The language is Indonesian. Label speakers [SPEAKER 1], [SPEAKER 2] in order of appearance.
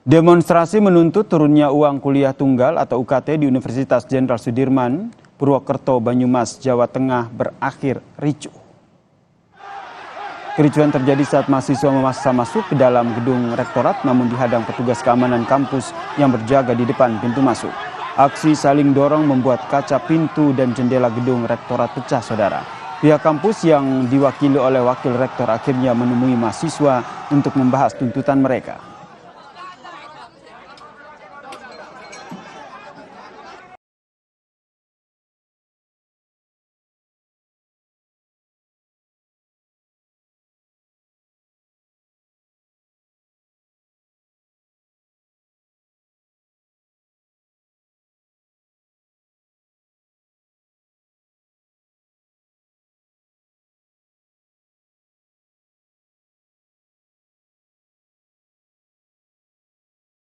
[SPEAKER 1] Demonstrasi menuntut turunnya uang kuliah tunggal atau UKT di Universitas Jenderal Sudirman, Purwokerto, Banyumas, Jawa Tengah berakhir ricuh. Kericuhan terjadi saat mahasiswa memaksa masuk ke dalam gedung rektorat namun dihadang petugas keamanan kampus yang berjaga di depan pintu masuk. Aksi saling dorong membuat kaca pintu dan jendela gedung rektorat pecah, saudara. Pihak kampus yang diwakili oleh wakil rektor akhirnya menemui mahasiswa untuk membahas tuntutan mereka.